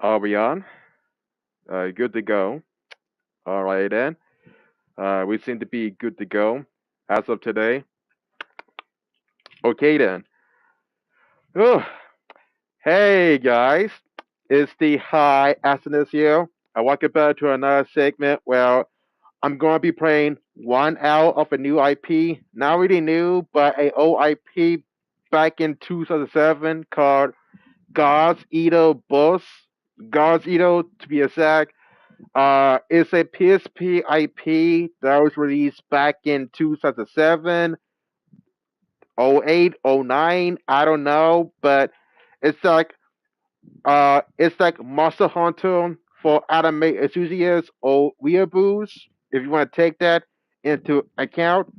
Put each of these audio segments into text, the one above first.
Are we on? Good to go. All right then. We seem to be good to go as of today. Okay then. Oh, hey guys, it's the High Asinus here. I welcome back to another segment where I'm going to be playing one out of a new IP. Not really new, but a old IP back in 2007 called God's Eater Boss. God's Eater, to be exact. It's a PSP IP that was released back in 2007, '08, '09. I don't know, but it's like it's like Monster Hunter for anime enthusiasts or weeaboos, if you want to take that into account.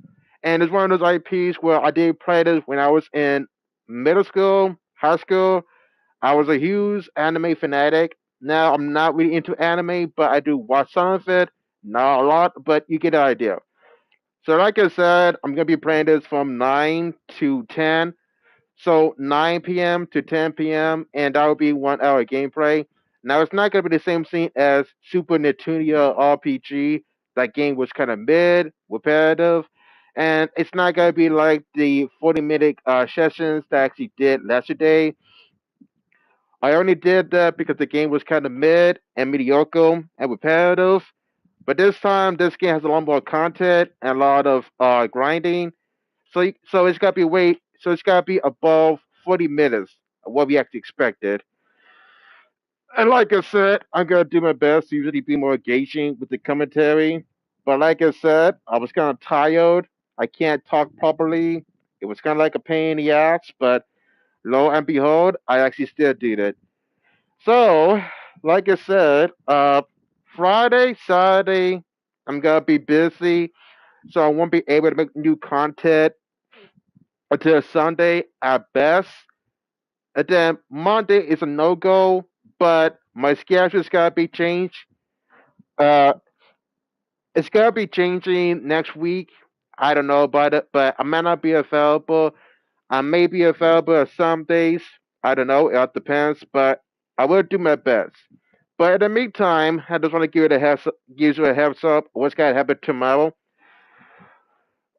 And it's one of those IPs where I did play this when I was in middle school, high school. I was a huge anime fanatic. Now I'm not really into anime, but I do watch some of it. Not a lot, but you get the idea. So like I said, I'm gonna be playing this from 9 to 10. So 9 p.m. to 10 p.m. and that will be 1 hour gameplay. Now it's not gonna be the same scene as Super Neptunia RPG. That game was kind of mid, repetitive, and it's not gonna be like the 40-minute sessions that I actually did yesterday. I only did that because the game was kind of mid and mediocre and repetitive. But this time, this game has a lot more content and a lot of grinding. So it's got to be So it's got to be above 40 minutes of what we actually expected. And like I said, I'm gonna do my best to usually be more engaging with the commentary. But like I said, I was kind of tired. I can't talk properly. It was kind of like a pain in the ass. But lo and behold, I actually still did it. So, like I said, Friday, Saturday, I'm gonna be busy, so I won't be able to make new content until Sunday at best. And then Monday is a no go, but my schedule's gotta be changed. Uh, it's gonna be changing next week. I don't know about it, but I might not be available. I may be available some days. I don't know. It depends, but I will do my best. But in the meantime, I just want to give you a heads up. What's gonna happen tomorrow?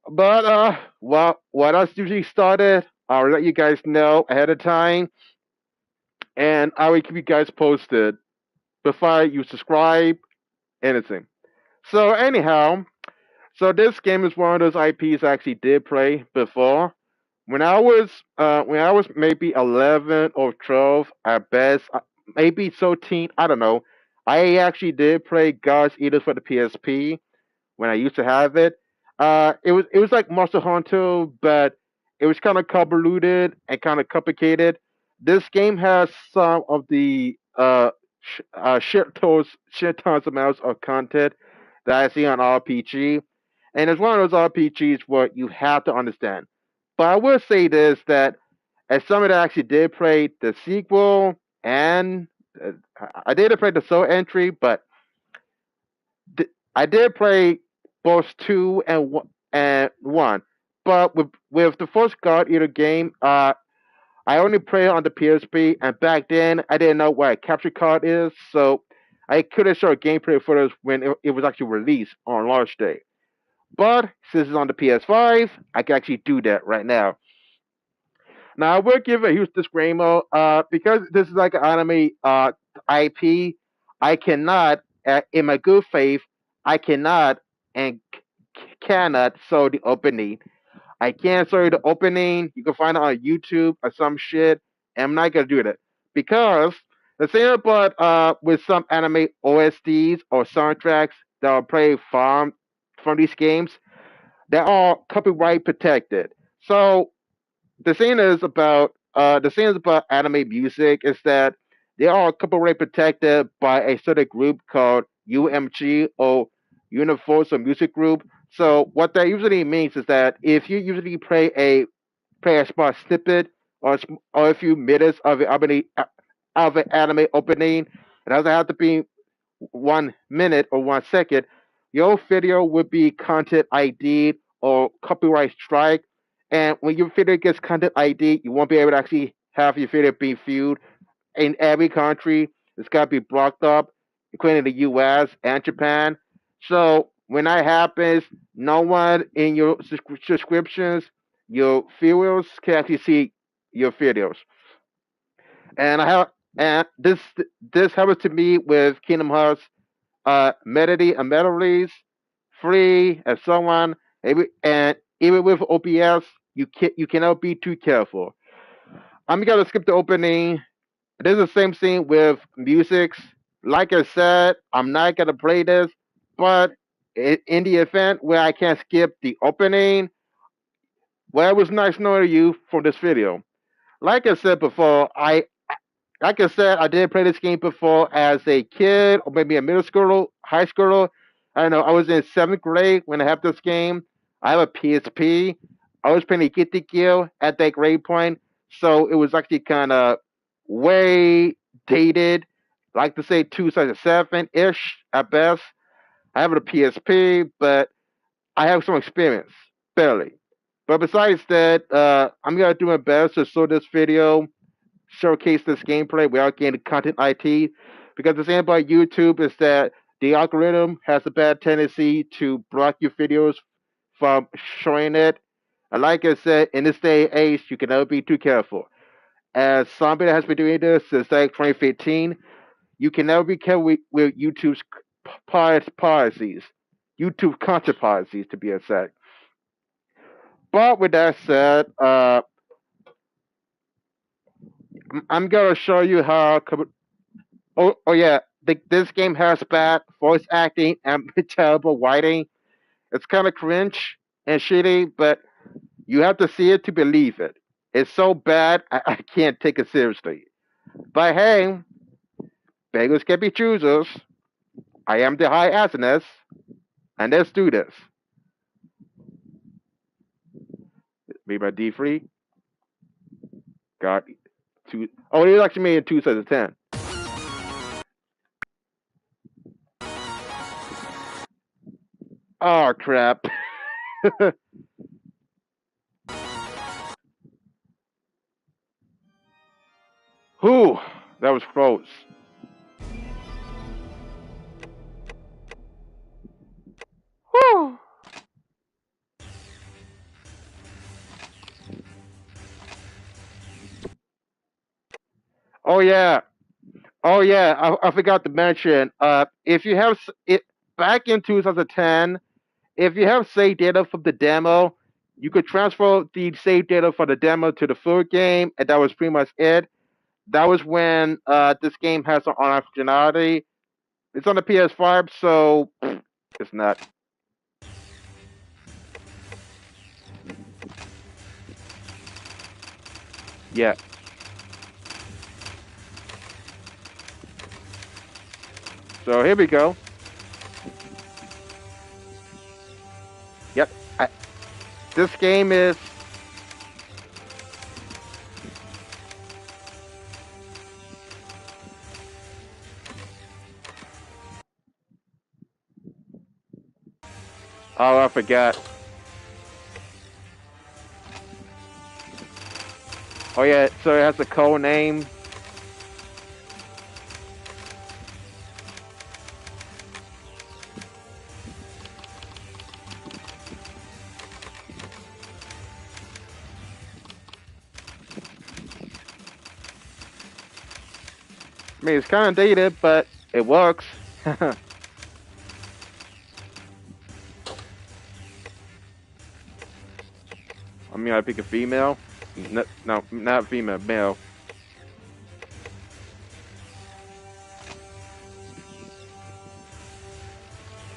But what else usually started? I'll let you guys know ahead of time, and I will keep you guys posted before you subscribe. Anything. So anyhow, so this game is one of those IPs I actually did play before. When I was maybe 11 or 12 at best, maybe 13, I don't know. I actually did play God's Eaters for the PSP when I used to have it. It was like Monster Hunter, but it was kind of convoluted and kind of complicated. This game has some of the shit tons amounts of content that I see on RPG, and it's one of those RPGs where you have to understand. But I will say this that as someone that actually did play the sequel and I did play the soul entry, but I did play both two and one. But with the first God Eater game, I only played on the PSP, and back then I didn't know what a capture card is, so I couldn't show gameplay footage when it was actually released on launch day. But since it's on the PS5, I can actually do that right now. Now I will give a huge disclaimer, because this is like an anime IP. I cannot, in my good faith, I cannot and cannot show the opening. I can't show you the opening. You can find it on YouTube or some shit. And I'm not gonna do that because the thing about with some anime OSTs or soundtracks that are played from these games, they're all copyright protected. So the thing is about anime music is that they are copyright protected by a certain group called UMG or Universal Music Group. So what that usually means is that if you usually play a small snippet or a few minutes of an anime opening, it doesn't have to be 1 minute or 1 second. Your video would be content ID or copyright strike. And when your video gets content ID, you won't be able to actually have your video be viewed in every country. It's got to be blocked up, including the U.S. and Japan. So when that happens, no one in your subscriptions, your viewers can actually see your videos. And I have and this happens to me with Kingdom Hearts, Melody and Melodies, Free, and so on. And even with OPS, you cannot be too careful. I'm gonna skip the opening. There's the same thing with musics. Like I said, I'm not gonna play this, but in the event where I can't skip the opening, well, it was nice knowing you for this video. Like I said before, like I said, I did play this game before as a kid, or maybe a middle schooler, high schooler. I don't know. I was in seventh grade when I had this game. I have a PSP. I was playing Kitty Kill at that grade point, so it was actually kind of way dated. Like to say 2007 ish at best. I have a PSP, but I have some experience, barely. But besides that, I'm gonna do my best to show this video showcase this gameplay without getting content IT. Because the thing about YouTube is that the algorithm has a bad tendency to block your videos from showing it. And like I said, in this day and age, you can never be too careful. As somebody that has been doing this since like 2015, you can never be careful with YouTube's policies, YouTube content policies to be exact. But with that said, I'm gonna show you how. Oh yeah, this game has bad voice acting and terrible writing. It's kind of cringe and shitty, but you have to see it to believe it. It's so bad, I can't take it seriously. But hey, beggars can be choosers. I am the high asiness, and let's do this. Made by D3. Got two. Oh, it was actually made in 2010. Oh crap. Whew, that was close. Whew. Oh yeah. Oh yeah, I forgot to mention. If you have it back in 2010, if you have save data from the demo, you could transfer the save data from the demo to the full game, and that was pretty much it. That was when this game has an online functionality. It's on the PS5, so it's not. Yeah. So here we go. Yep. This game is. Oh, I forgot. Oh yeah, so it has a code name. I mean, it's kind of dated, but it works. I mean, I pick a female. No, not female, male.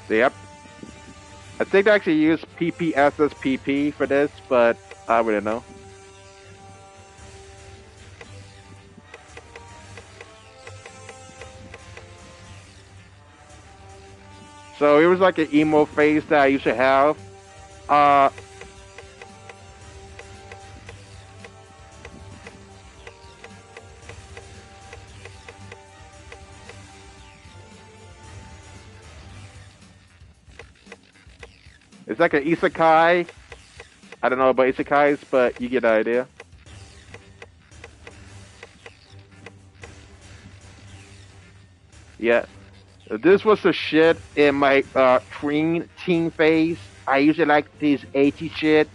Yep. I think they actually use PPSSPP for this, but I wouldn't know. So it was like an emo phase that I used to have. Uh, it's like an isekai. I don't know about isekais, but you get the idea. Yeah, this was the shit in my teen phase. I usually like this 80 shit.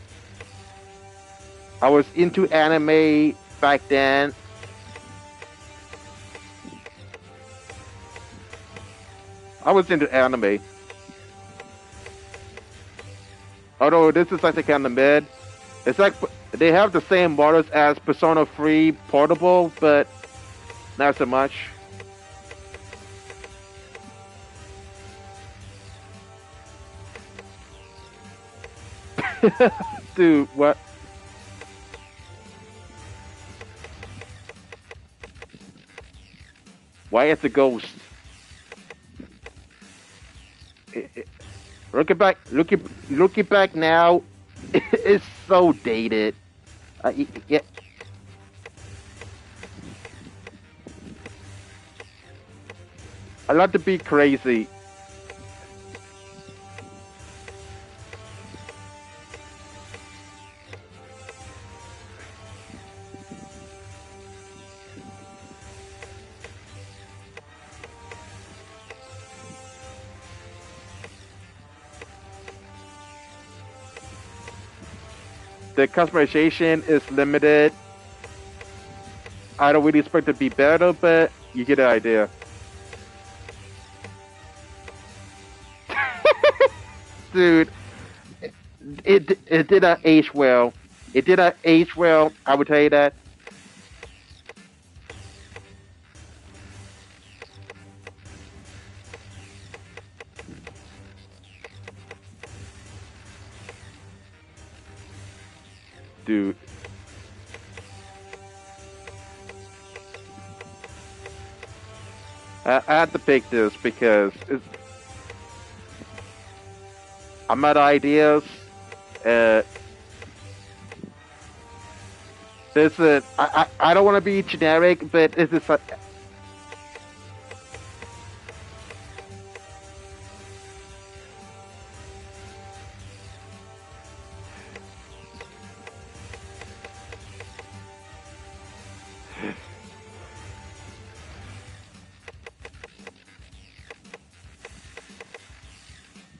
I was into anime back then. I was into anime. Although this is like kind of mid. It's like they have the same models as Persona 3 Portable, but not so much. Dude, what? Why it's a ghost? Looking back, looking back now, it's so dated. Yeah, I love to be crazy. The customization is limited. I don't really expect it to be better, but you get the idea. Dude, it did not age well. It did not age well. I would tell you that. Dude. I had to pick this because I'm out of ideas. Uh, this I don't want to be generic, but this is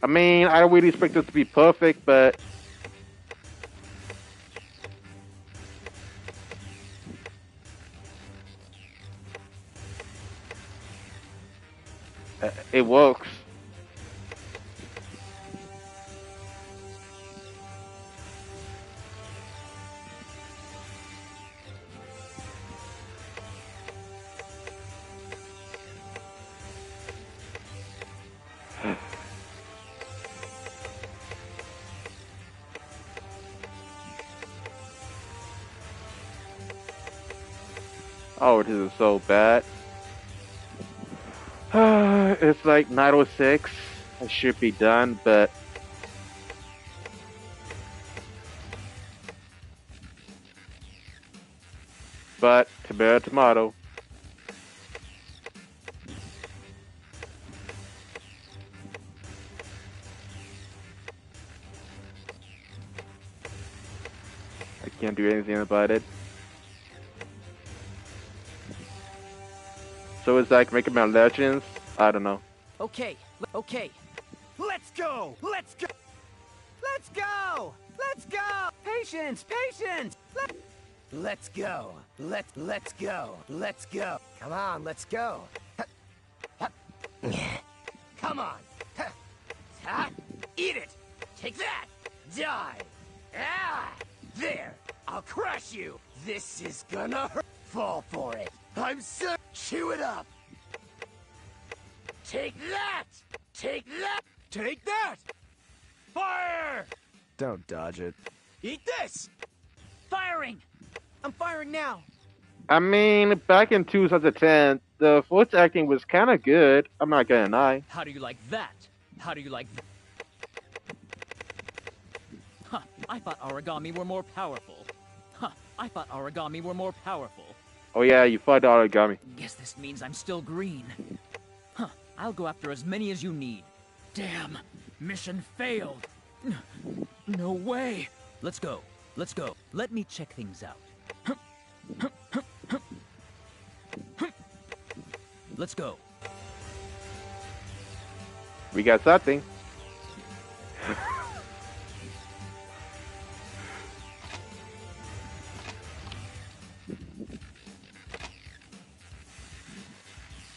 I mean, I don't really expect this to be perfect, but it works. Oh, this is so bad. It's like 9:06. I should be done, but tomato, tomato. I can't do anything about it. So it's like making my legends. I don't know. Okay, okay. Let's go! Let's go! Let's go! Let's go! Patience! Patience! Let's go! Let's go! Let's go! Come on, let's go! Come on! Eat it! Take that! Die! Ah! There! I'll crush you! This is gonna hurt! Fall for it! I'm so... Chew it up! Take that! Take that! Take that! Fire! Don't dodge it. Eat this! Firing! I'm firing now! I mean, back in 2010, the voice acting was kind of good. I'm not gonna lie. How do you like that? How do you like that? Huh, I thought origami were more powerful. Huh, I thought origami were more powerful. Oh yeah, you fought origami. Guess this means I'm still green. Huh, I'll go after as many as you need. Damn, mission failed. No way. Let's go, let's go. Let me check things out. Let's go. We got something.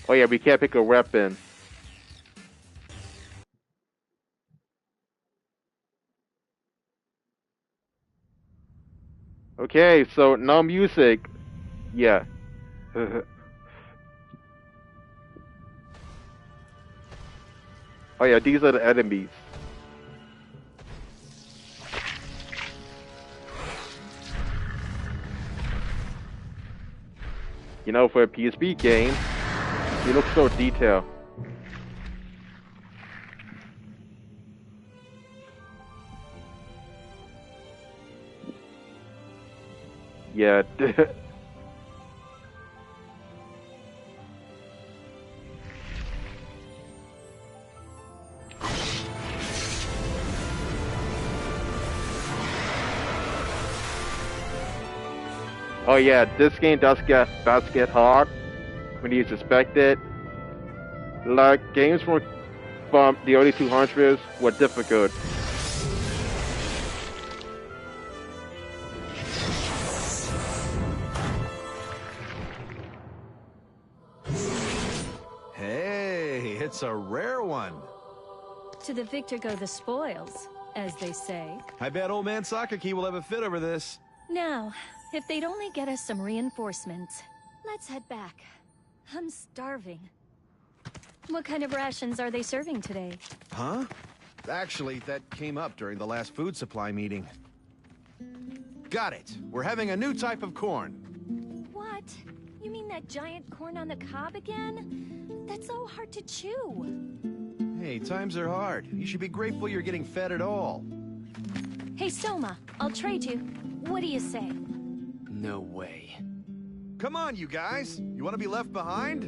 Oh yeah, we can't pick a weapon. Okay, so no music. Yeah. Oh yeah, these are the enemies. You know, for a PSP game, you look so detailed. Yeah. Oh yeah, this game does get hard when you suspect it. Like games from the early 200s were difficult. Hey, it's a rare one. To the victor go the spoils, as they say. I bet old man Sakaki will have a fit over this. Now, if they'd only get us some reinforcements. Let's head back. I'm starving. What kind of rations are they serving today? Huh? Actually, that came up during the last food supply meeting. Got it. We're having a new type of corn. What? You mean that giant corn on the cob again? That's so hard to chew. Hey, times are hard. You should be grateful you're getting fed at all. Hey, Soma, I'll trade you. What do you say? No way. Come on, you guys. You want to be left behind?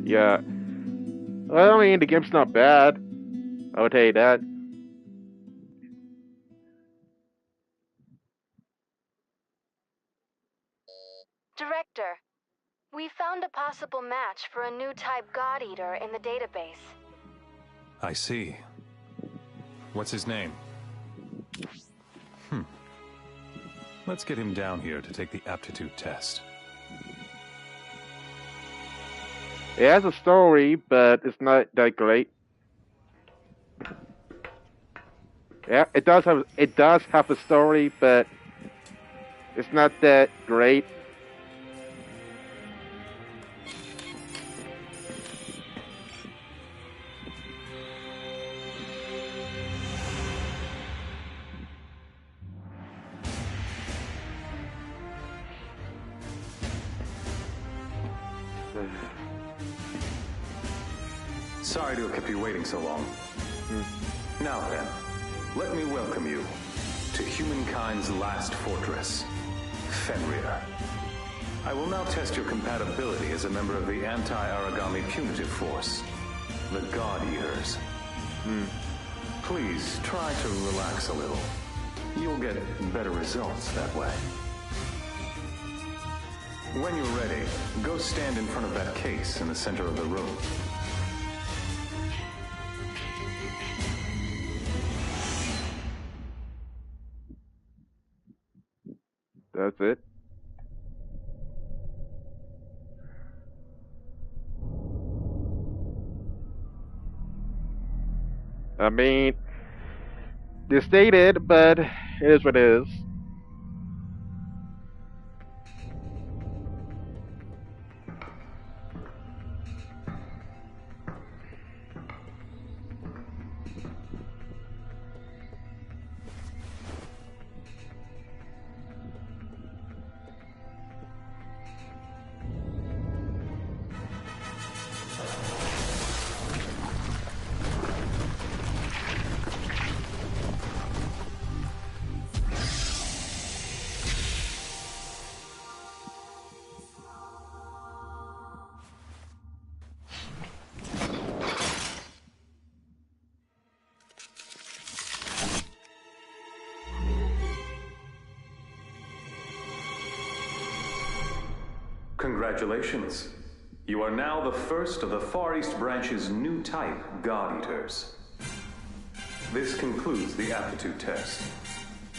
Yeah. Well, I mean, the game's not bad. I would tell you that. Director, we found a possible match for a new type God Eater in the database. I see. What's his name? Let's get him down here to take the aptitude test. It has a story, but it's not that great. Yeah, it does have a story, but it's not that great. Sorry to have kept you waiting so long. Now then, let me welcome you to humankind's last fortress, Fenrir. I will now test your compatibility as a member of the anti-Aragami punitive force, the God Eaters. Please try to relax a little. You'll get better results that way. When you're ready, go stand in front of that case in the center of the room. That's it. I mean, it's dated, but it is what it is. Congratulations. You are now the first of the Far East Branch's new type God Eaters. This concludes the aptitude test.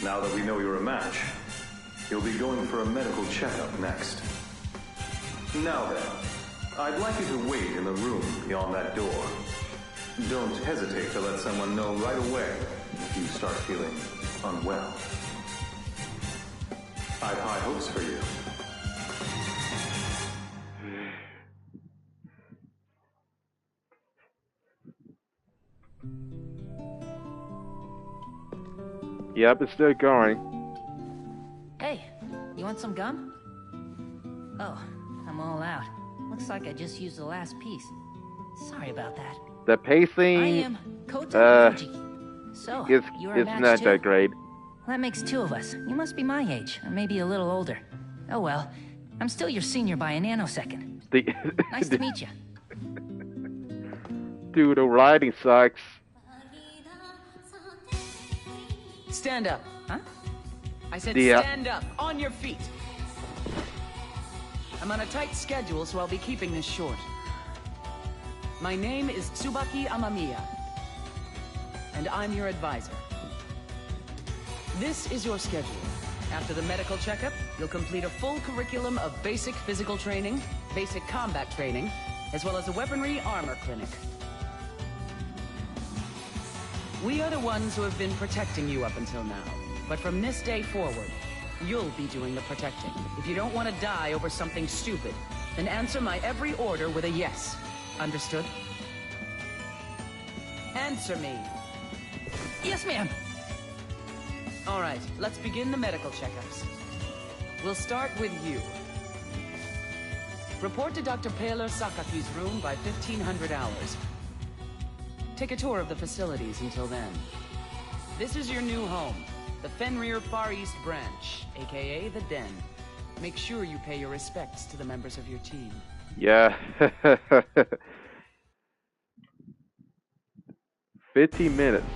Now that we know you're a match, you'll be going for a medical checkup next. Now then, I'd like you to wait in the room beyond that door. Don't hesitate to let someone know right away if you start feeling unwell. I've high hopes for you. Yep, it's still going. Hey, you want some gum? Oh, I'm all out. Looks like I just used the last piece. Sorry about that. The pacing I am Kota Yoji. So, you're a it's match not too? that great. That makes two of us. You must be my age, or maybe a little older. Oh well, I'm still your senior by a nanosecond. Nice to meet you. Dude, the writing sucks. Stand up. Huh? I said Yeah. stand up, on your feet. I'm on a tight schedule, so I'll be keeping this short. My name is Tsubaki Amamiya, and I'm your advisor. This is your schedule. After the medical checkup, you'll complete a full curriculum of basic physical training, basic combat training, as well as a weaponry armor clinic. We are the ones who have been protecting you up until now. But from this day forward, you'll be doing the protecting. If you don't want to die over something stupid, then answer my every order with a yes. Understood? Answer me. Yes, ma'am. All right, let's begin the medical checkups. We'll start with you. Report to Dr. Paler Sakaki's room by 1500 hours. Take a tour of the facilities until then. This is your new home, the Fenrir Far East Branch, aka the Den. Make sure you pay your respects to the members of your team. Yeah. 15 minutes.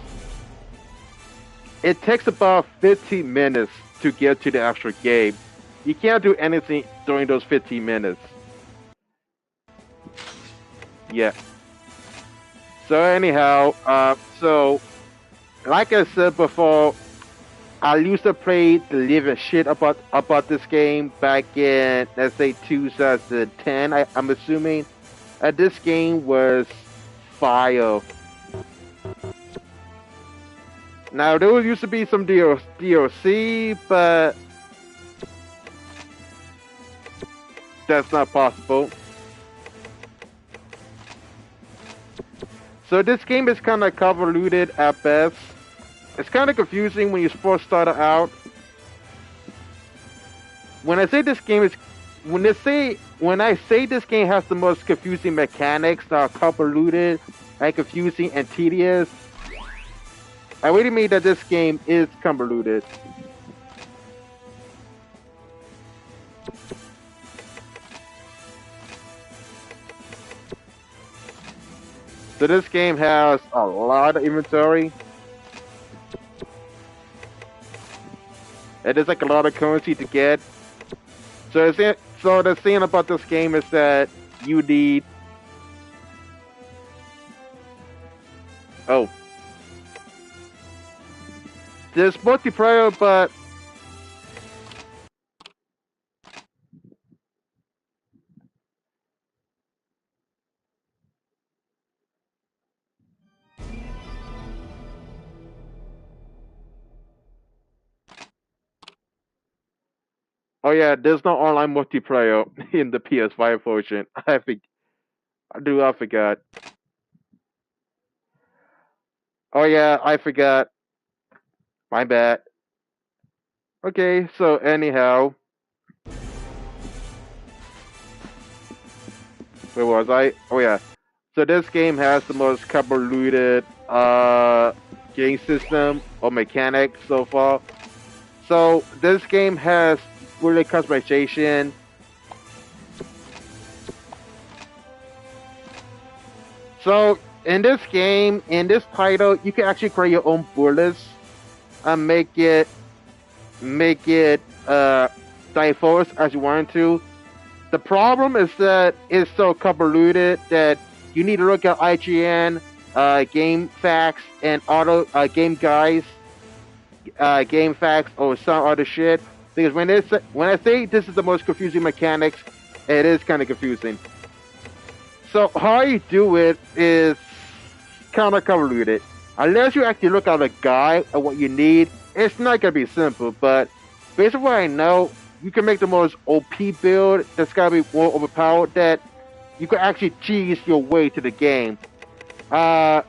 It takes about 15 minutes to get to the actual game. You can't do anything during those 15 minutes. Yeah. So anyhow, like I said before, I used to play the living shit about this game back in, let's say, 2010. I'm assuming. This game was fire. Now there used to be some DLC, but that's not possible. So this game is kind of convoluted at best. It's kind of confusing when you first start out. When I say this game has the most confusing mechanics that are convoluted and confusing and tedious, I really mean that this game is convoluted. So this game has a lot of inventory. And there's like a lot of currency to get. So the thing about this game is that you need... Oh. There's multiplayer, but... Oh yeah, there's no online multiplayer in the PS5 version. I forgot. Oh yeah, I forgot. My bad. Okay, so anyhow. Where was I? Oh yeah. So this game has the most convoluted game system or mechanic so far. So this game has really customization. So in this game, in this title, you can actually create your own bullets and make it diverse as you want to. The problem is that it's so convoluted that you need to look at IGN, Game Facts, and auto Game Guys, Game Facts, or some other shit. Because when I say this is the most confusing mechanics, it is kind of confusing. So how you do it is kind of convoluted. Unless you actually look at a guide of what you need, it's not gonna be simple. But based on what I know, you can make the most OP build that's gotta be more overpowered that you can actually cheese your way to the game. The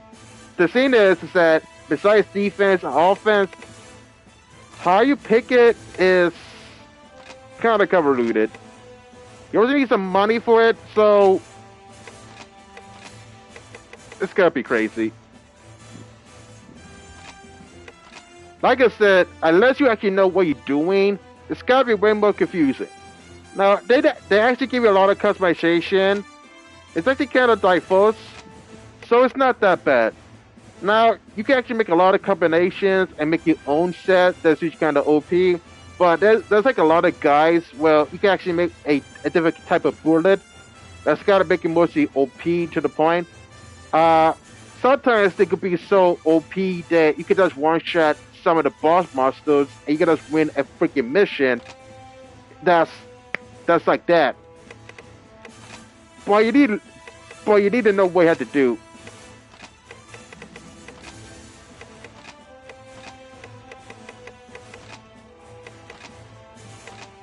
thing is that besides defense and offense, how you pick it is kind of convoluted. You also need some money for it, so it's gonna be crazy. Like I said, unless you actually know what you're doing, it's gotta be way more confusing. Now, they actually give you a lot of customization. It's actually kind of diverse, so it's not that bad. Now, you can actually make a lot of combinations and make your own set that's each kind of OP, but there's like a lot of guys, well, you can actually make a different type of bullet that's gotta make it mostly OP to the point. Sometimes they could be so OP that you can just one-shot some of the boss monsters and you can just win a freaking mission that's like that. But you need to know what you have to do.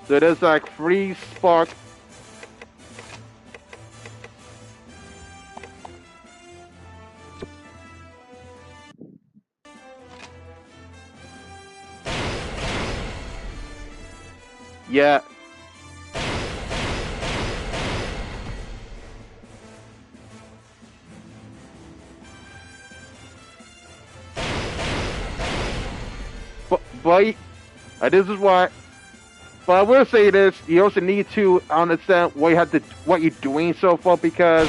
So there's like free spark. Yeah. But this is why. But I will say this: you also need to understand what you're doing so far, because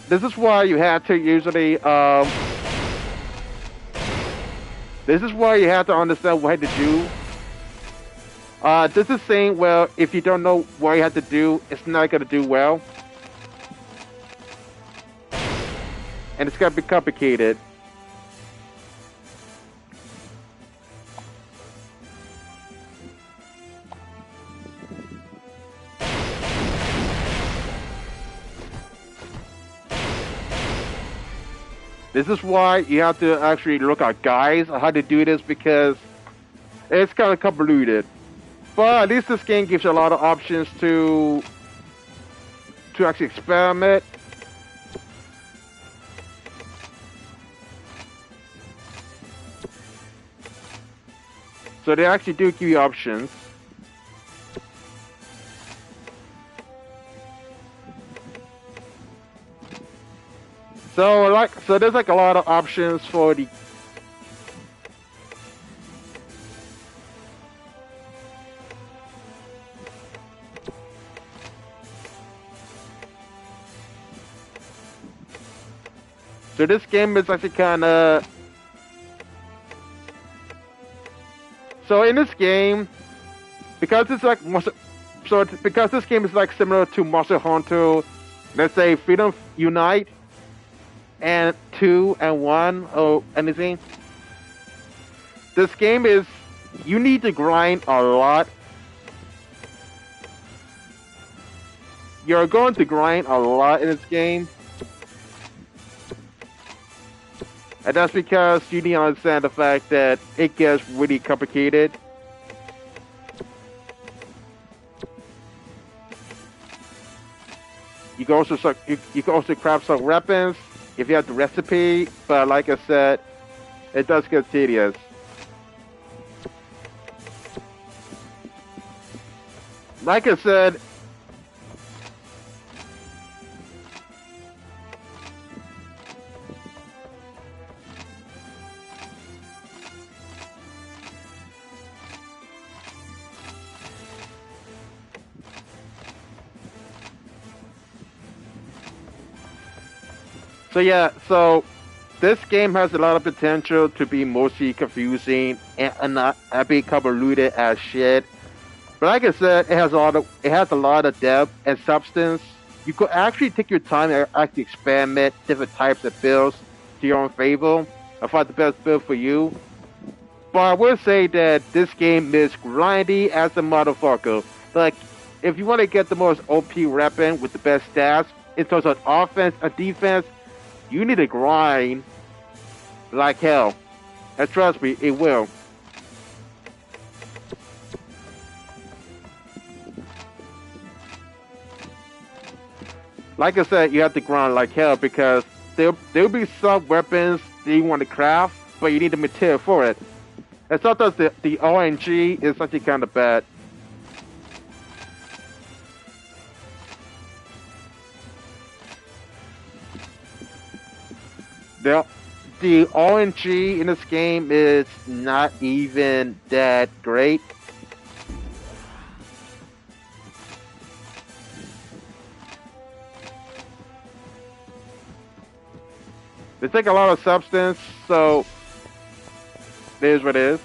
this is why you have to usually. This is why you have to understand what you have to do. This is saying, well, if you don't know what you have to do, it's not gonna do well, and it's gonna be complicated. This is why you have to actually look at guides on how to do this, because it's kind of convoluted. But at least this game gives you a lot of options to actually experiment. So they actually do give you options. So there's like a lot of options for the. So this game is actually kind of. So in this game, because it's like because this game is like similar to Monster Hunter, let's say Freedom Unite, and 2 and 1 or anything. This game is, you need to grind a lot. You're going to grind a lot in this game. And that's because you need to understand the fact that it gets really complicated. You can also craft some weapons if you have the recipe, but like I said, it does get tedious. Like I said, so yeah, so this game has a lot of potential to be mostly confusing and not be convoluted as shit. But like I said, it has a lot of depth and substance. You could actually take your time and actually experiment different types of builds to your own favor and find the best build for you. But I would say that this game is grindy as a motherfucker. Like, if you want to get the most OP weapon with the best stats in terms of offense and defense, you need to grind like hell. And trust me, it will. Like I said, you have to grind like hell because there'll be some weapons that you want to craft, but you need the material for it. And sometimes the RNG is actually kind of bad. The, the RNG in this game is not even that great. They take a lot of substance, so it is what it is.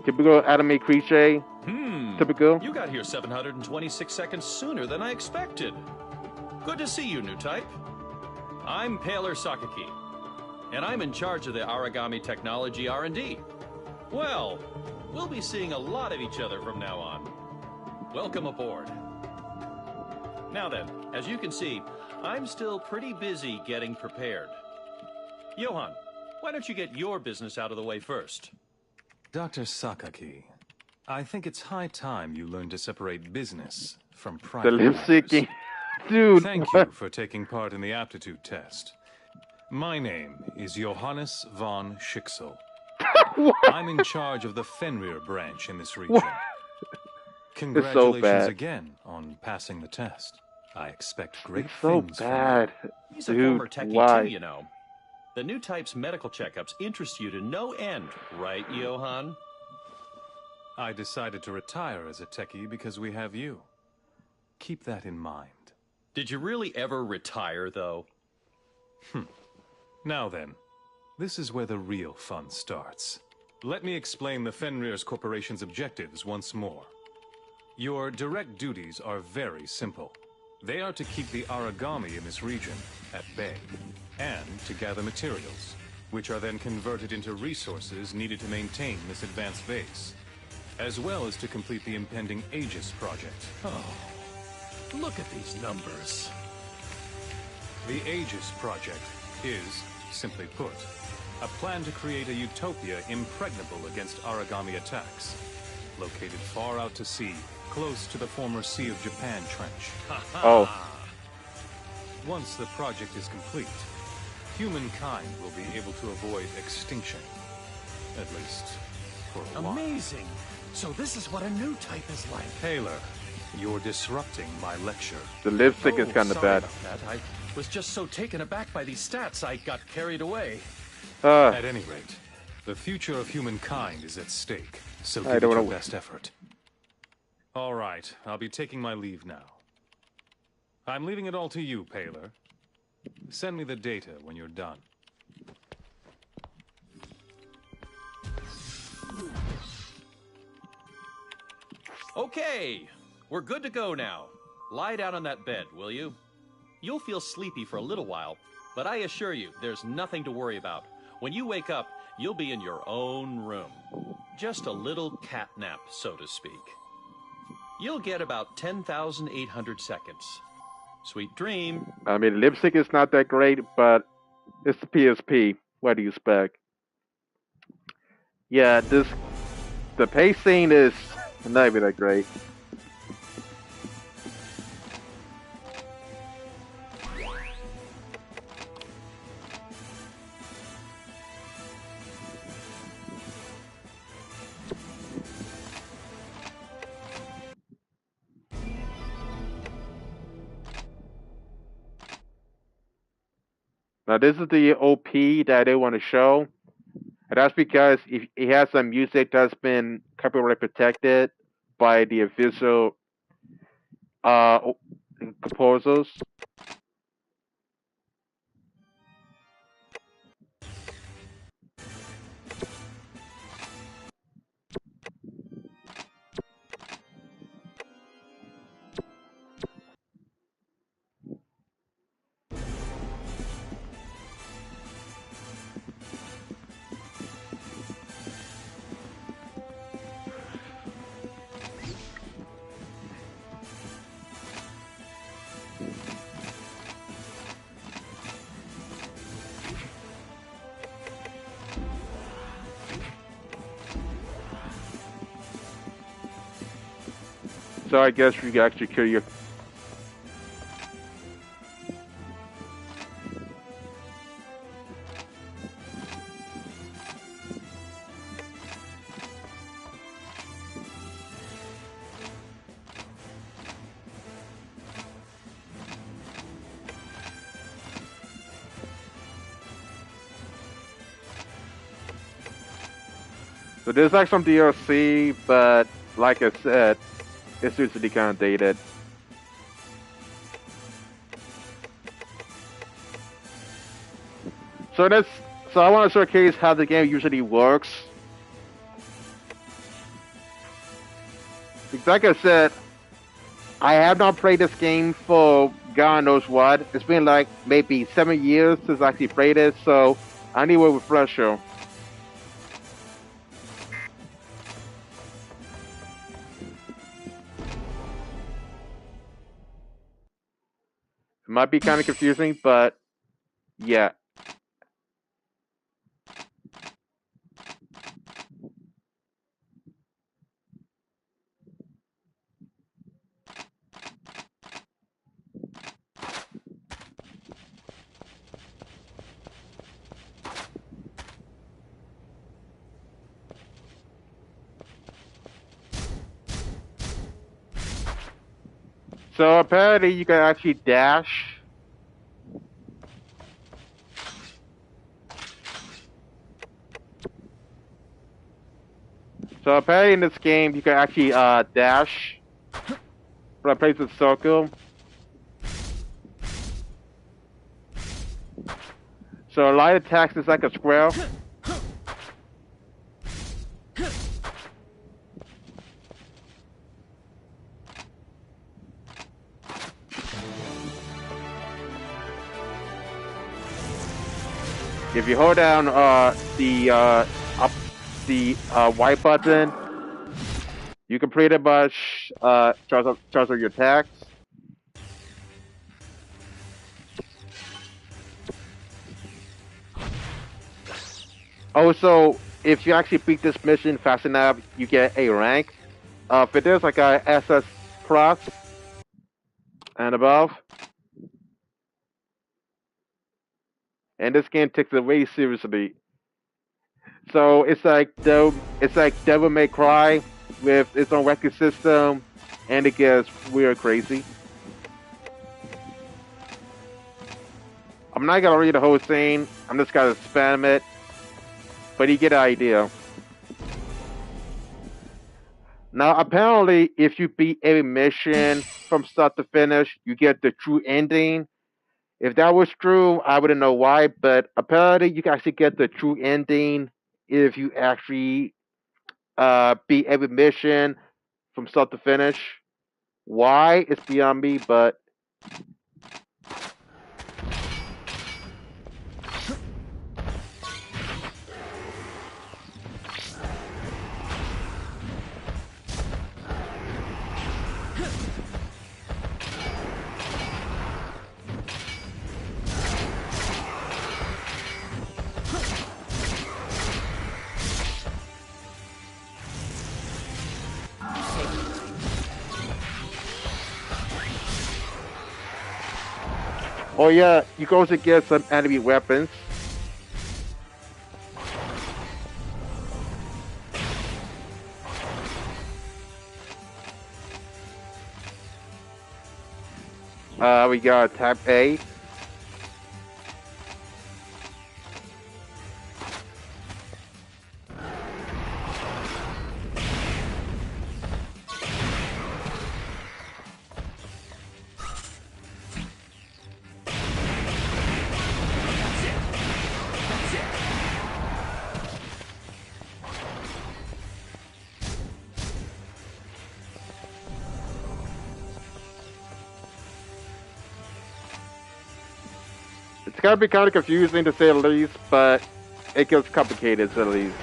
Typical anime cliche. Typical. You got here 726 seconds sooner than I expected. Good to see you, new type. I'm Paler Sakaki, and I'm in charge of the Origami Technology R&D. Well, we'll be seeing a lot of each other from now on. Welcome aboard. Now then, as you can see, I'm still pretty busy getting prepared. Johan, why don't you get your business out of the way first? Dr. Sakaki, I think it's high time you learn to separate business from private. The lip syncing. Dude. Thank you for taking part in the aptitude test. My name is Johannes von Schicksal. I'm in charge of the Fenrir branch in this region. Congratulations again on passing the test. I expect great things bad. from you. He's a former techie too, you know. The new type's medical checkups interest you to no end, right, Johan? I decided to retire as a techie because we have you. Keep that in mind. Did you really ever retire, though? Now then, this is where the real fun starts. Let me explain the Fenrir's Corporation's objectives once more. Your direct duties are very simple. They are to keep the origami in this region at bay, and to gather materials, which are then converted into resources needed to maintain this advanced base, as well as to complete the impending Aegis project. Oh, look at these numbers. The Aegis project is, simply put, a plan to create a utopia impregnable against origami attacks, located far out to sea, close to the former Sea of Japan trench. Oh. Once the project is complete, humankind will be able to avoid extinction. At least, for a while. Amazing! So this is what a new type is like. Taylor, you're disrupting my lecture. The lipstick is kind of bad. About that. I was just so taken aback by these stats, I got carried away. At any rate, the future of humankind is at stake, so give it your best effort. All right, I'll be taking my leave now. I'm leaving it all to you, Paler. Send me the data when you're done. Okay, we're good to go now. Lie down on that bed, will you? You'll feel sleepy for a little while, but I assure you, there's nothing to worry about. When you wake up, you'll be in your own room. Just a little cat nap, so to speak. You'll get about 10,800 seconds. Sweet dream. I mean, lipstick is not that great, but it's the PSP. What do you expect? Yeah, the pacing is not even that great. Now this is the OP that they want to show. And that's because it has some music that's been copyright protected by the official composers. So I guess you can actually kill your... So there's like some DLC, but like I said, it's usually kind of dated. So I want to showcase how the game usually works. Like I said, I have not played this game for God knows what. It's been like maybe 7 years since I actually played it, so I need a refresher. It might be kind of confusing, but yeah. So apparently you can actually dash. So apparently in this game you can actually dash from a place with circle. So light attacks is like a square. If you hold down the Y button, you can pretty much charge up your attacks. Also, if you actually beat this mission fast enough, you get a rank. If it is like a SS Plus and above, and this game takes it way seriously. So it's like Devil May Cry with its own record system, and it gets weird crazy. I'm not gonna read the whole thing. I'm just gonna spam it, but you get the idea. Now, apparently, if you beat every mission from start to finish, you get the true ending. If that was true, I wouldn't know why, but apparently, you can actually get the true ending if you actually beat every mission from start to finish. Why? It's beyond me, but oh yeah, you can also get some enemy weapons. We got Type A. It's gonna be kind of confusing to say the least, but it gets complicated at least.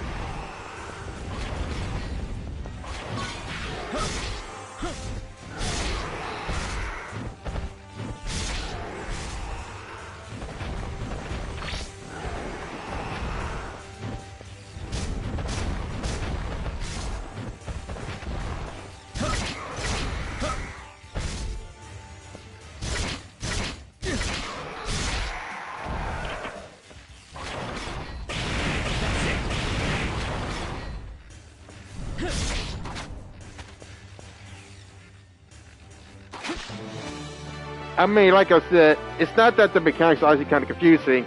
I mean, like I said, it's not that the mechanics are actually kind of confusing.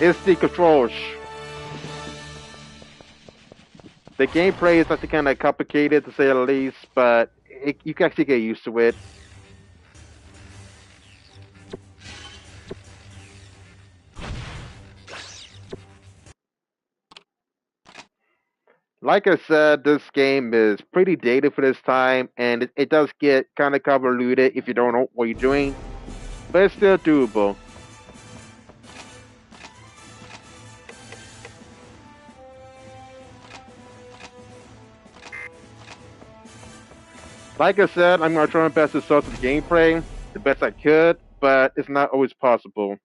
It's the controls. The gameplay is actually kind of complicated to say the least, but you can actually get used to it. Like I said, this game is pretty dated for this time, and it does get kind of convoluted if you don't know what you're doing, but it's still doable. Like I said, I'm going to try my best to sort the gameplay the best I could, but it's not always possible.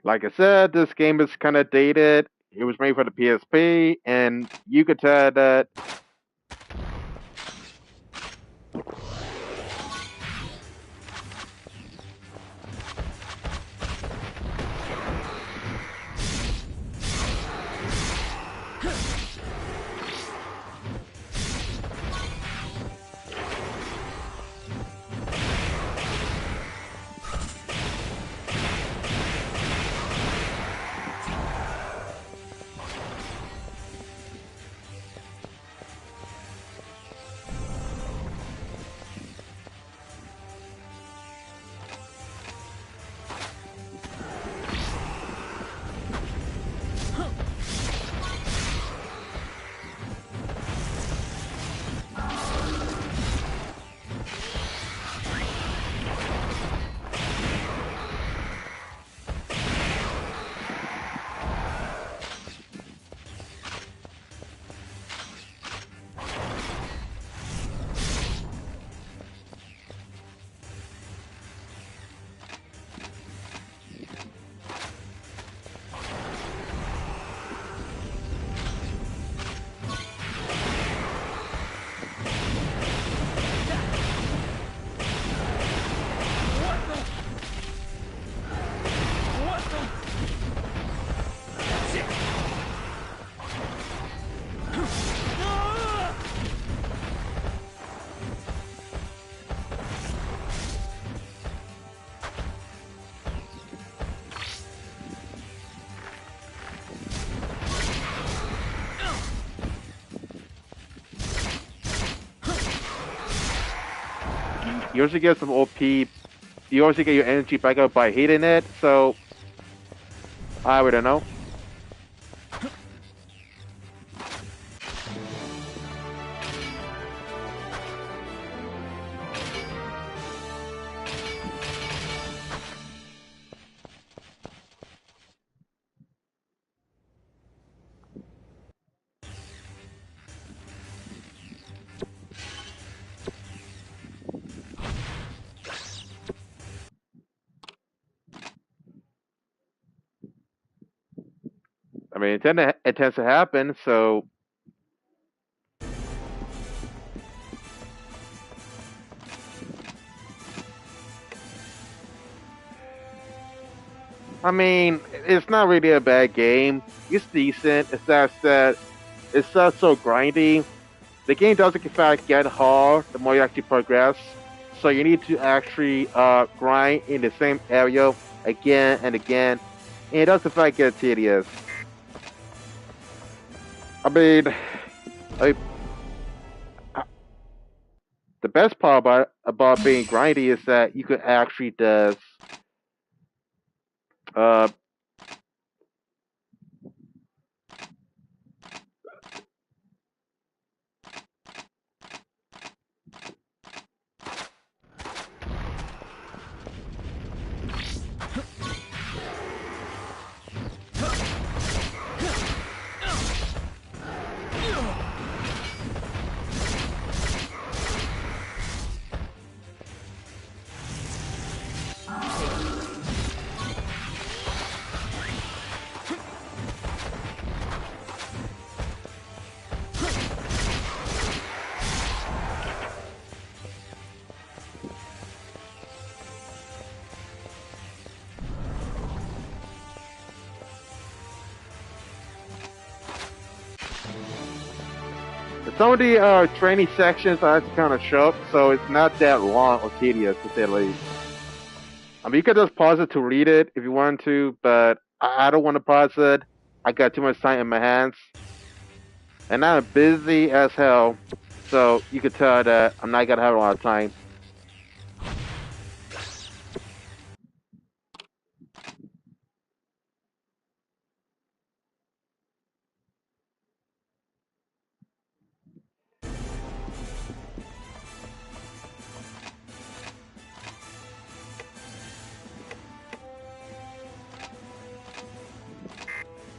Like I said, this game is kind of dated. It was made for the PSP, and you could tell that. You also get some OP. You also get your energy back up by hitting it, so I wouldn't know. I mean, it tends to happen, so. I mean, it's not really a bad game. It's decent. It's that it's not so grindy. The game does in fact get hard the more you actually progress. So you need to actually grind in the same area again and again. And it does in fact get tedious. I mean, I, the best part about being grindy is that you could actually just uh, some of the training sections are actually kind of short, so it's not that long or tedious to say the least. I mean, you could just pause it to read it if you want to, but I don't want to pause it. I got too much time in my hands, and I'm busy as hell, so you could tell that I'm not gonna have a lot of time.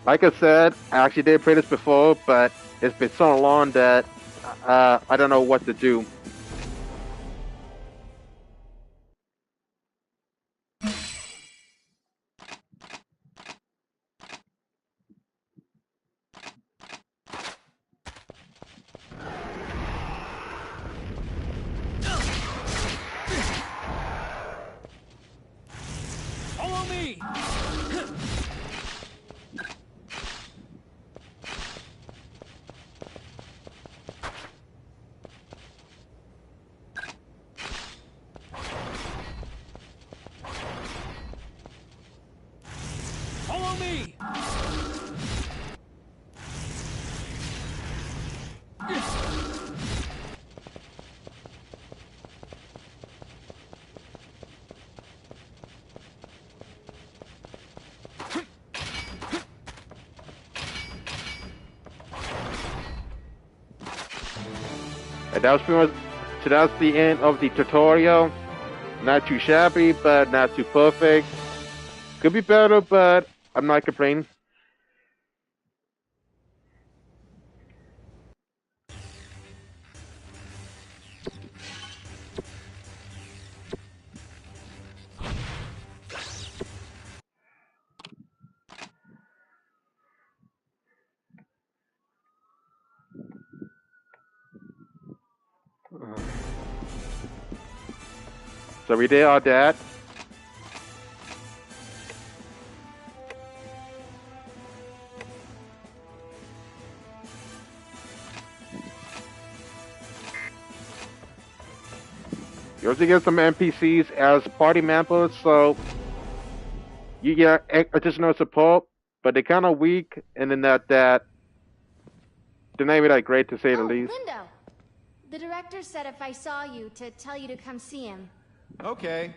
Like I said, I actually did play this before, but it's been so long that I don't know what to do. Follow me! Follow me! And that was pretty much, so that's the end of the tutorial. Not too shabby, but not too perfect. Could be better, but I'm not complaining. So we did all that. You also get some NPCs as party members, so you get additional support, but they're kind of weak, and then that they're not even that great to say the least. Lindo! The director said if I saw you, to tell you to come see him. Okay.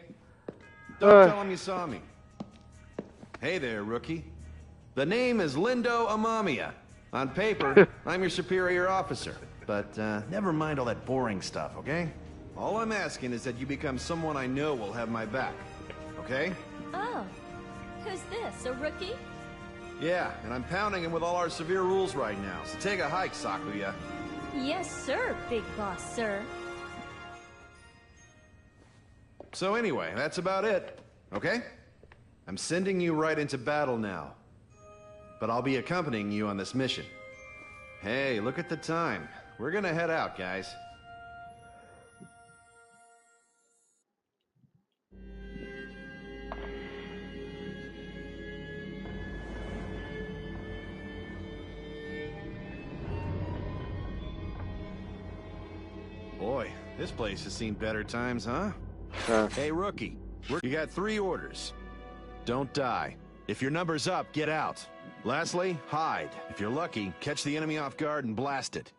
Don't tell him you saw me. Hey there, rookie. The name is Lindo Amamiya. On paper, I'm your superior officer. But never mind all that boring stuff, okay? All I'm asking is that you become someone I know will have my back. Okay? Oh. Who's this, a rookie? Yeah, and I'm pounding him with all our severe rules right now. So take a hike, Sakuya. Yes, sir, big boss, sir. So anyway, that's about it. Okay? I'm sending you right into battle now. But I'll be accompanying you on this mission. Hey, look at the time. We're gonna head out, guys. Boy, this place has seen better times, huh? Hey, rookie. You got 3 orders. Don't die. If your number's up, get out. Lastly, hide. If you're lucky, catch the enemy off guard and blast it.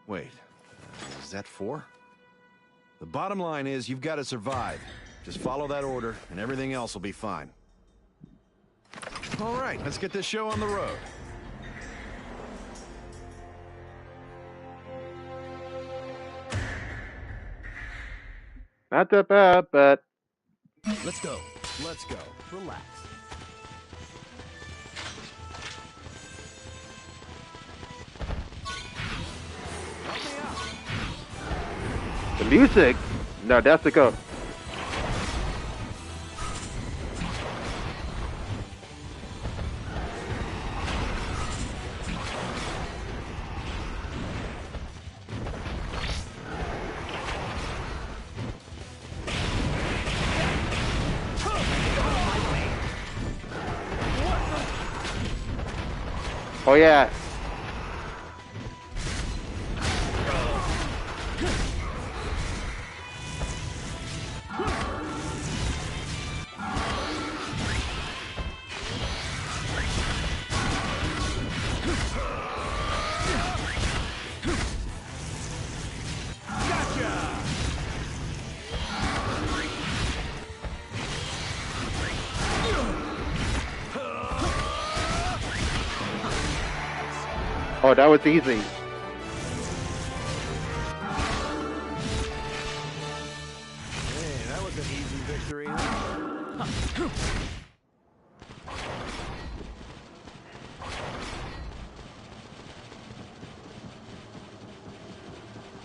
Wait, is that 4? The bottom line is you've got to survive. Just follow that order, and everything else will be fine. All right, let's get this show on the road. Not that bad, but... Let's go. Let's go. Relax. The music? No, that's the go. Oh yeah. Oh, that was easy. Hey, that was an easy victory.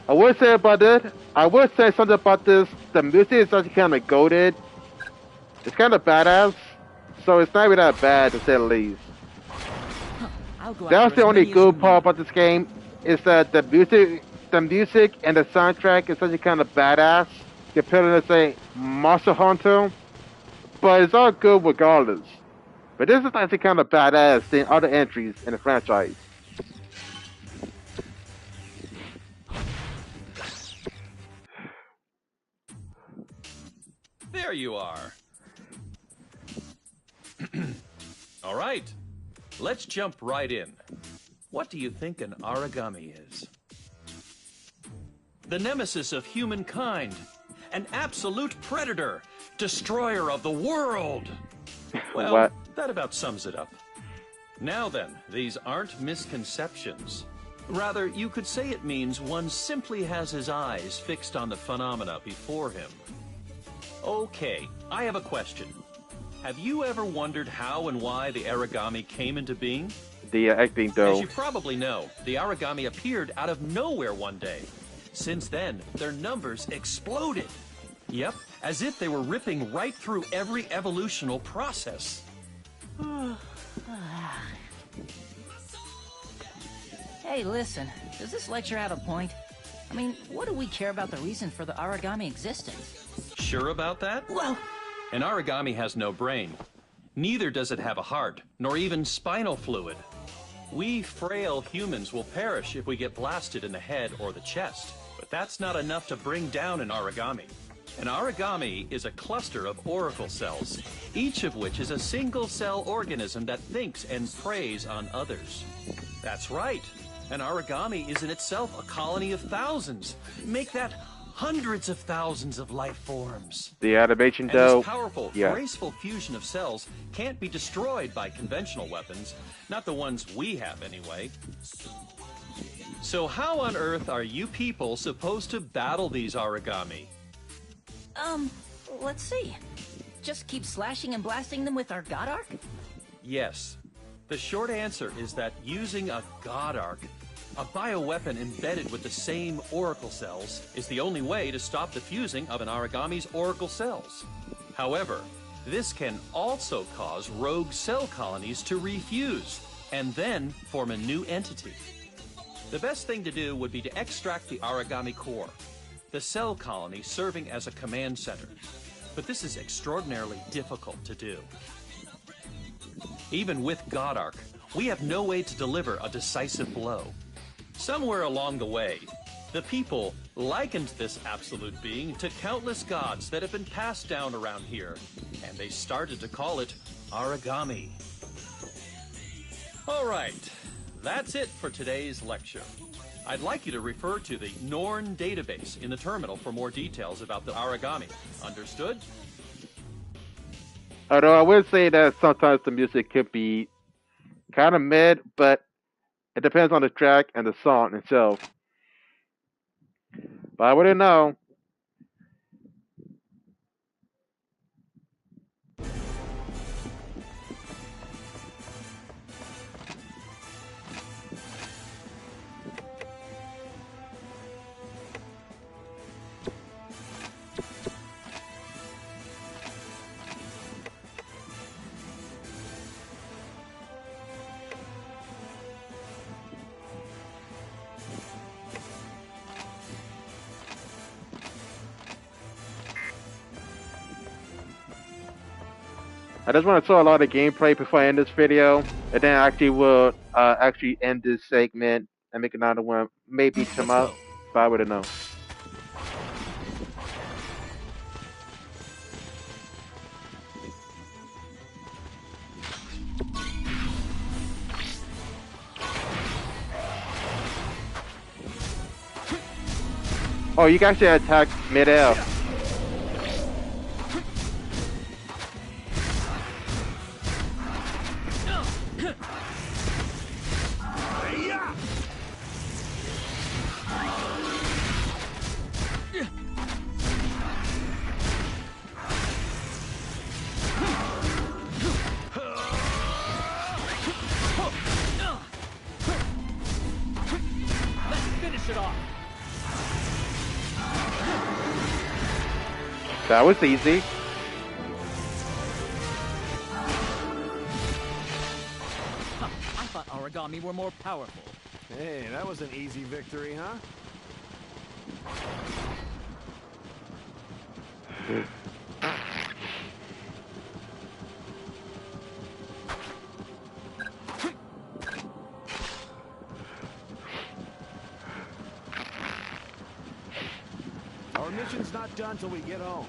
I would say about this. I would say something about this. The music is actually kind of goated. It's kind of badass, so it's not even that bad to say the least. That's the only good part about this game is that the music and the soundtrack is actually kind of badass compared to say Monster Hunter, but it's all good regardless. But this is actually kind of badass than other entries in the franchise. There you are. All right, let's jump right in. What do you think an origami is? The nemesis of humankind, an absolute predator, destroyer of the world. Well, what? That about sums it up. Now then, these aren't misconceptions. Rather, you could say it means one simply has his eyes fixed on the phenomena before him. Okay, I have a question. Have you ever wondered how and why the origami came into being? The acting, though. As you probably know, the origami appeared out of nowhere one day. Since then, their numbers exploded. Yep, as if they were ripping right through every evolutional process. Hey, listen, does this lecture have a point? I mean, what do we care about the reason for the origami existence? Sure about that? Well, an origami has no brain. Neither does it have a heart, nor even spinal fluid. We frail humans will perish if we get blasted in the head or the chest. But that's not enough to bring down an origami. An origami is a cluster of auricle cells, each of which is a single-cell organism that thinks and preys on others. That's right. An origami is in itself a colony of thousands. Make that hundreds of thousands of life forms. The animation, and though. this powerful, graceful fusion of cells can't be destroyed by conventional weapons. Not the ones we have, anyway. So how on earth are you people supposed to battle these origami? Let's see. Just keep slashing and blasting them with our God Arc? Yes. The short answer is that using a God Arc, a bioweapon embedded with the same auricle cells, is the only way to stop the fusing of an origami's auricle cells. However, this can also cause rogue cell colonies to refuse, and then form a new entity. The best thing to do would be to extract the origami core, the cell colony serving as a command center. But this is extraordinarily difficult to do. Even with God Arc, we have no way to deliver a decisive blow. Somewhere along the way, the people likened this absolute being to countless gods that have been passed down around here, and they started to call it origami. All right, that's it for today's lecture. I'd like you to refer to the Norn database in the terminal for more details about the origami. Understood? Although I would say that sometimes the music could be kind of mid, but it depends on the track and the song itself. But I wouldn't know. I just want to show a lot of gameplay before I end this video, and then I actually will actually end this segment and make another one, maybe tomorrow, but I wouldn't know. Oh, you guys should attack mid-air. That was easy. Huh, I thought origami were more powerful. Hey, that was an easy victory, huh? Our mission's not done till we get home.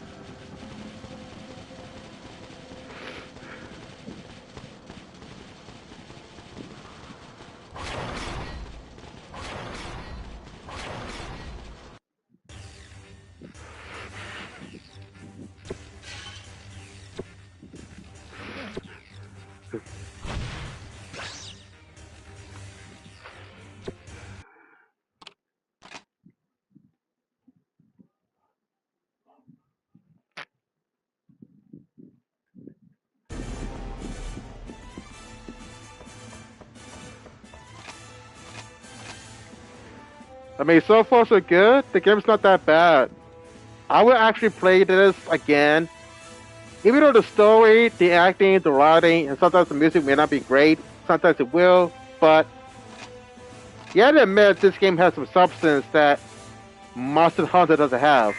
I mean, so far so good. The game's not that bad. I would actually play this again. Even though the story, the acting, the writing, and sometimes the music may not be great, sometimes it will, but you have to admit this game has some substance that Monster Hunter doesn't have.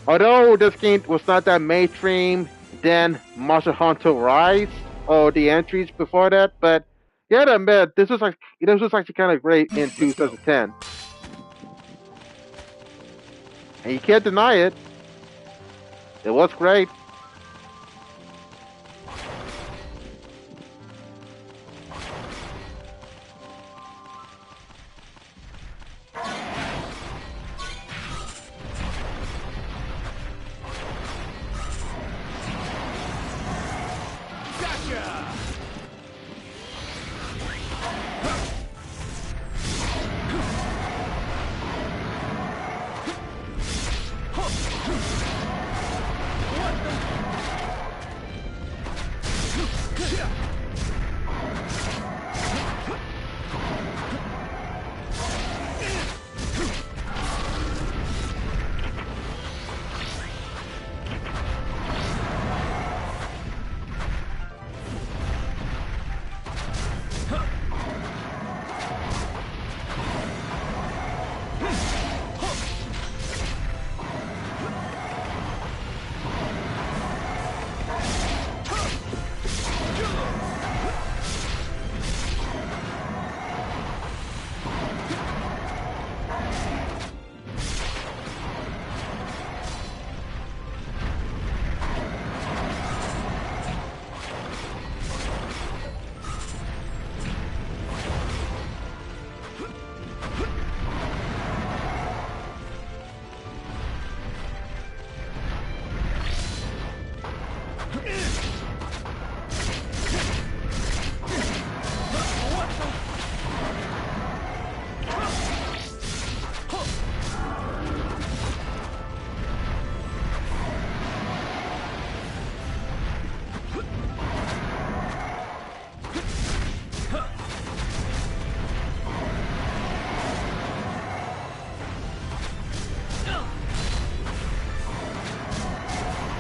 Although this game was not that mainstream than Monster Hunter Rise or the entries before that, but you have to admit this was actually kind of great in 2010. And you can't deny it. It was great.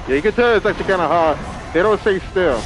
Yeah, you can tell it's actually kind of hard. They don't stay still.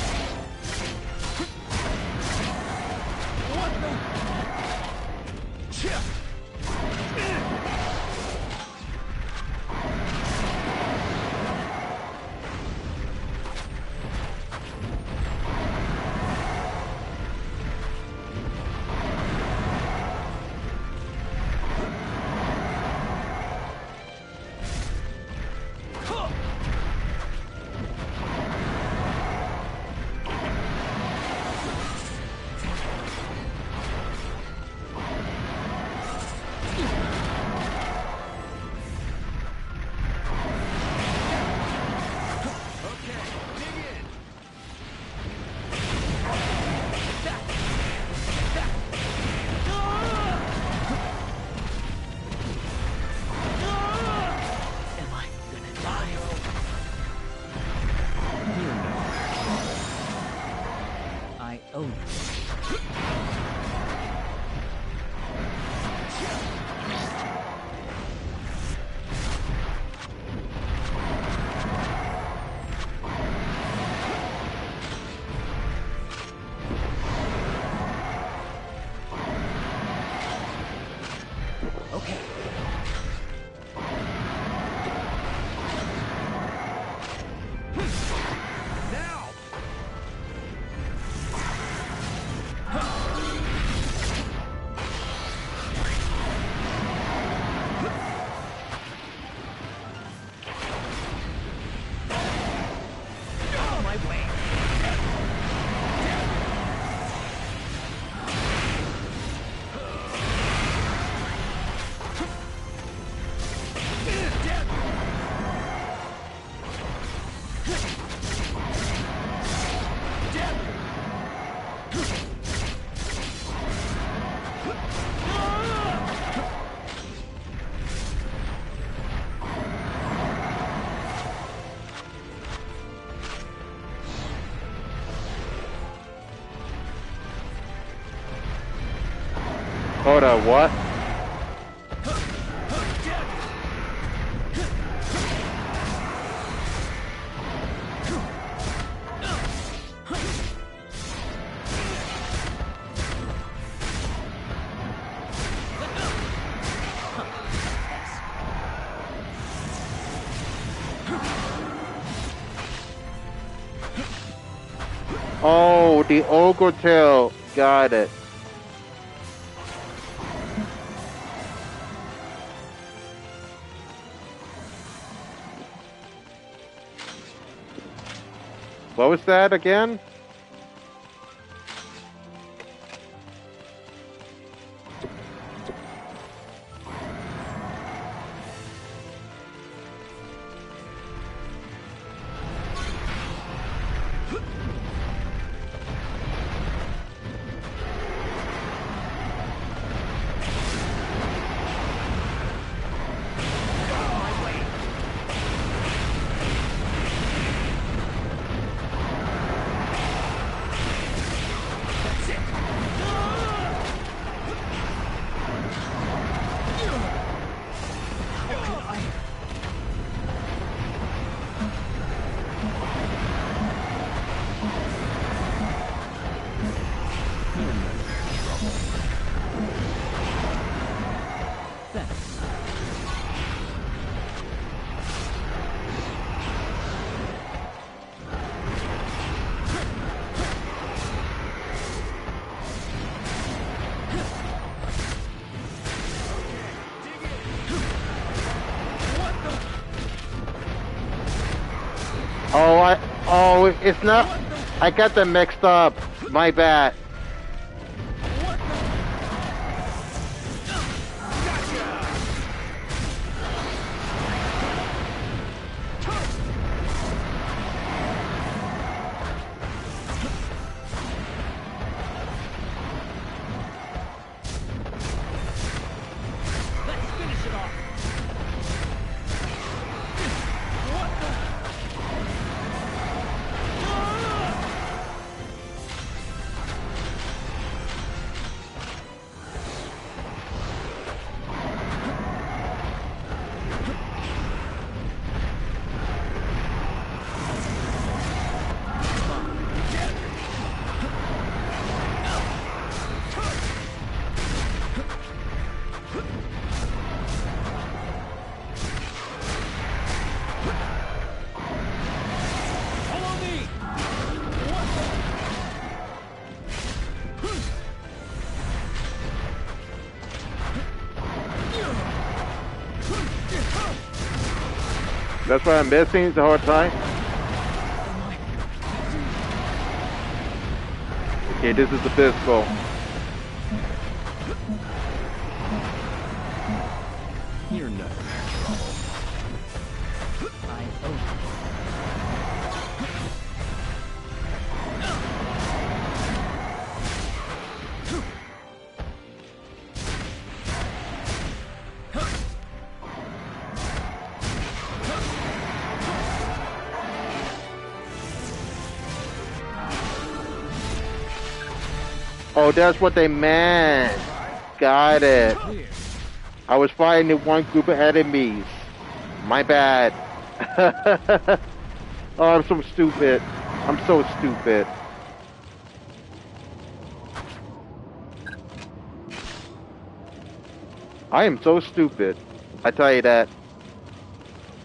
Hold on, what? Oh, the ogre tail. Got it. What was that again? Oh, it's not. I got them mixed up. My bad. That's what I'm missing the whole time. Okay, this is the physical. You're not in trouble. I owe Oh, that's what they meant. Got it. I was fighting the one group of enemies. My bad. Oh, I'm so stupid. I'm so stupid. I am so stupid. I tell you that.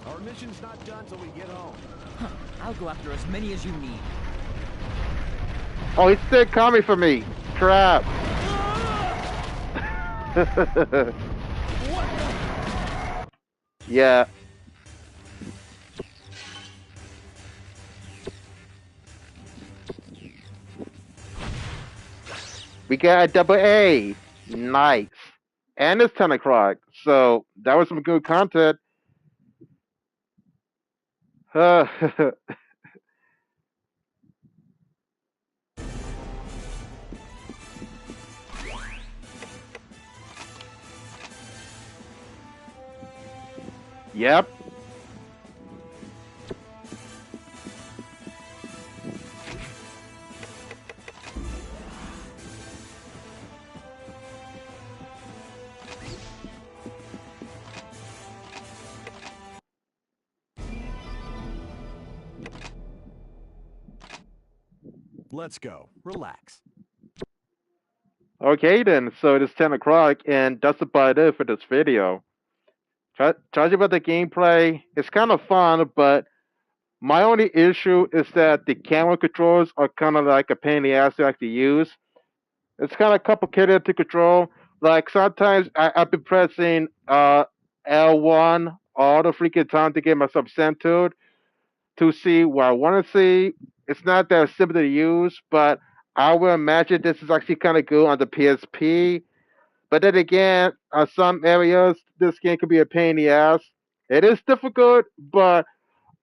Our mission's not done till we get home. Huh. I'll go after as many as you need. Oh, he's still coming for me. Crap. Yeah. We got a double A. Nice. And it's 10 o'clock. So that was some good content. Yep. Let's go. Relax. Okay then, so it is 10 o'clock, and that's about it for this video. Judging about the gameplay, it's kind of fun, but my only issue is that the camera controls are kind of like a pain in the ass to actually use. It's kind of complicated to control. Like sometimes I've been pressing L1 all the freaking time to get myself centered to see what I want to see. It's not that simple to use, but I will imagine this is actually kind of good on the PSP. But then again, on some areas, this game can be a pain in the ass. It is difficult, but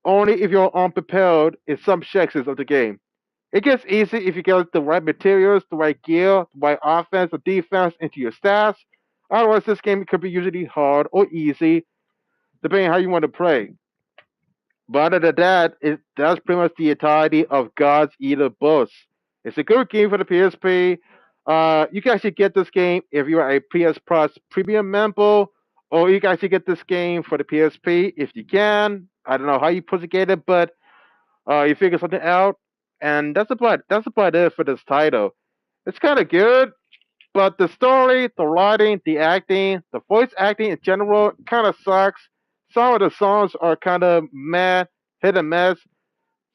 only if you're unprepared in some sections of the game. It gets easy if you get the right materials, the right gear, the right offense or defense into your stats. Otherwise, this game could be usually hard or easy, depending on how you want to play. But other than that, that's pretty much the entirety of God's Eater Bus. It's a good game for the PSP. You can actually get this game if you are a PS Plus premium member, or you can actually get this game for the PSP if you can. I don't know how you put it, but you figure something out, and that's about it for this title. It's kind of good, but the story, the writing, the acting, the voice acting in general kind of sucks. Some of the songs are kind of meh, hit and miss.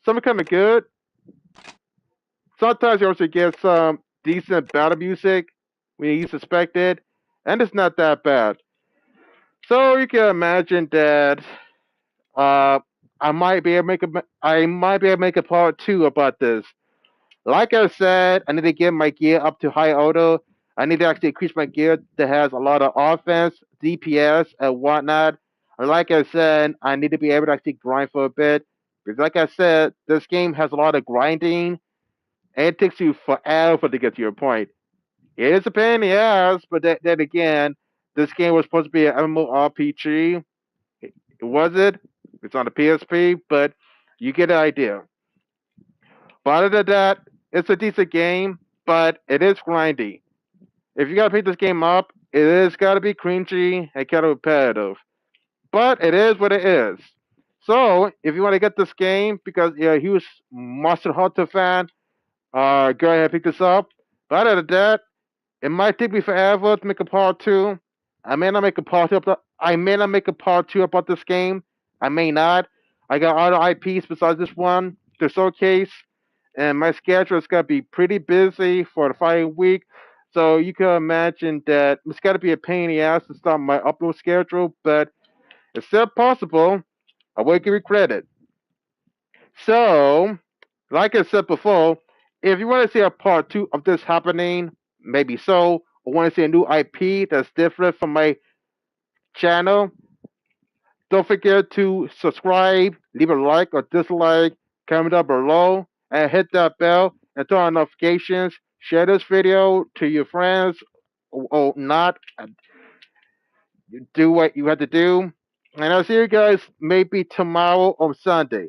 Some are kind of good. Sometimes you also get some decent battle music when you suspect it, and it's not that bad. So you can imagine that uh, I might be able to make a part two about this. Like I said, I need to get my gear up to high auto. I need to actually increase my gear that has a lot of offense, DPS, and whatnot. And like I said, I need to be able to actually grind for a bit. Because like I said, this game has a lot of grinding, and it takes you forever to get to your point. It is a pain in the ass, but then again, this game was supposed to be an MMORPG. It wasn't. It's on the PSP, but you get the idea. But other than that, it's a decent game, but it is grindy. If you gotta pick this game up, it is gotta be cringy and kind of repetitive. But it is what it is. So if you want to get this game because you're a huge Monster Hunter fan, go ahead and pick this up. But other than that, it might take me forever to make a part two. I may not make a part two. I may not make a part two about this game. I may not. I got other IPs besides this one to showcase, and my schedule is gonna be pretty busy for the following week. So you can imagine that it's gotta be a pain in the ass to start my upload schedule, but it's still possible. I will give you credit. So, like I said before, if you want to see a part two of this happening, maybe so, or want to see a new IP that's different from my channel, don't forget to subscribe, leave a like or dislike, comment down below, and hit that bell and turn on notifications. Share this video to your friends or not. Do what you have to do. And I'll see you guys maybe tomorrow or Sunday.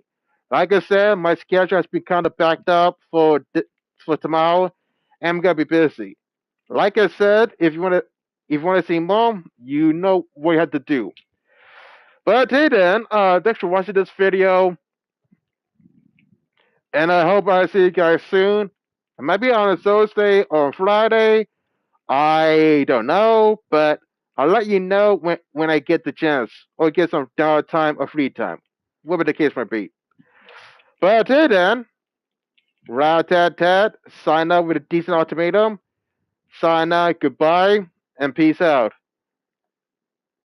Like I said, my schedule has been kind of backed up for tomorrow, and I'm gonna be busy. Like I said, if you want to see more, you know what you have to do. But until then, thanks for watching this video, and I hope I see you guys soon. It might be on a Thursday or Friday. I don't know, but I'll let you know when I get the chance or get some downtime or free time, whatever the case might be. But until then, rat-tat-tat, sign up with a decent ultimatum, sign out, goodbye, and peace out.